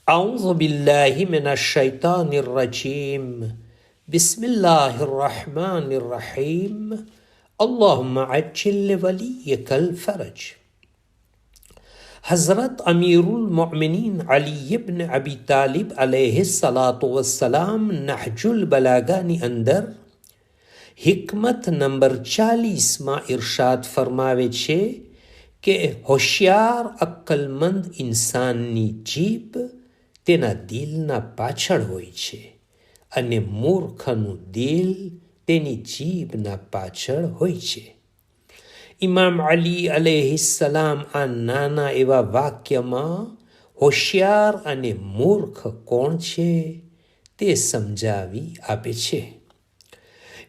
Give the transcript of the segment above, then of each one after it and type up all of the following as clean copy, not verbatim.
أعوذ بالله من الشيطان الرجيم بسم الله الرحمن الرحيم اللهم عجل لوليك الفرج. हज़रत अमीरुल मोमिनीन अली इब्न अबी तालिब अलैहिस्सलातु वस्सलाम नहजुल बलागानी અંદર હિકમત નંબર 40માં ઇરશાદ ફરમાવે છે કે હોશિયાર અક્કલમંદ ઇન્સાનની જીભ તેના દિલના પાછળ હોય છે અને મૂર્ખનું દિલ તેની જીભના પાછળ હોય છે. ઇમામ અલી અલૈહિસ્સલામ આ નાના એવા વાક્યમાં હોશિયાર અને મૂર્ખ કોણ છે તે સમજાવી આપે છે.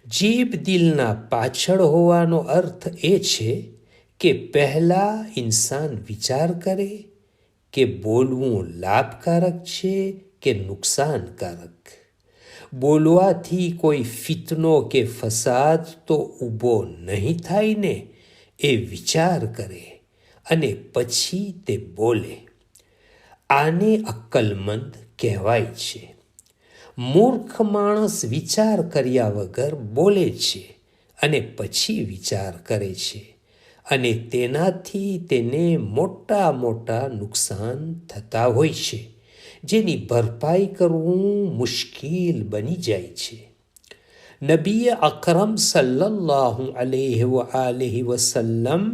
જીભ દિલના પાછળ હોવાનો અર્થ એ છે કે પહેલાં ઇન્સાન વિચાર કરે કે બોલવું લાભકારક છે કે નુકસાનકારક. બોલવાથી કોઈ ફિતનો કે ફસાદ તો ઊભો નહીં થાય ને, એ વિચાર કરે અને પછી તે બોલે. આને અક્કલમંદ કહેવાય છે. મૂર્ખ માણસ વિચાર કર્યા વગર બોલે છે અને પછી વિચાર કરે છે અને તેનાથી તેને મોટા મોટા નુકસાન થતા હોય છે, જેની ભરપાઈ કરવું મુશ્કેલ બની જાય છે. નબી અકરમ સલ્લલ્લાહુ અલૈહિ વસલ્લમ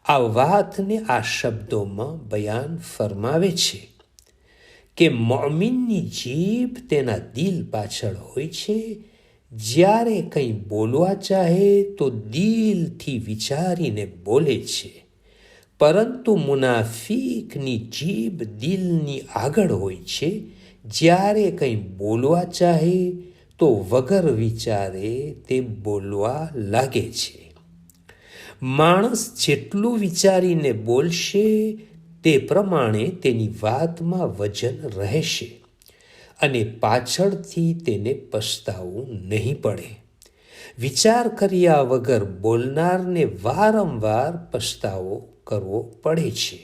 આ વાતને આ શબ્દોમાં બયાન ફરમાવે છે કે મોમિનની જીભ તેના દિલ પાછળ હોય છે. જ્યારે કંઈ બોલવા ચાહે તો દિલથી વિચારીને બોલે છે, પરંતુ મુનાફિકની જીભ દિલની આગળ હોય છે. જ્યારે કંઈ બોલવા ચાહે તો વગર વિચારે તે બોલવા લાગે છે. માણસ જેટલું વિચારીને બોલશે તે પ્રમાણે તેની વાતમાં વજન રહેશે અને પાછળથી તેને પછતાવું નહીં પડે. વિચાર કર્યા વગર બોલનારને વારંવાર પછતાવો કરવો પડે છે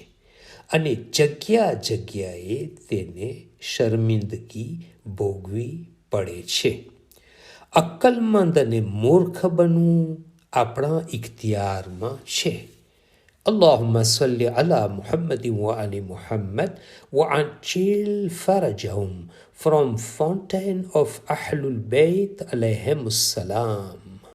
અને જગ્યા જગ્યાએ તેને શર્મિંદગી ભોગવી પડે છે. અક્કલમંદ અને મૂર્ખ બનવું આપણા ઇખ્તિયારમાં છે. اللهم صل على محمد وآل محمد وعجل فرجهم from Fountain of Ahlul Bayt alayhim السلام.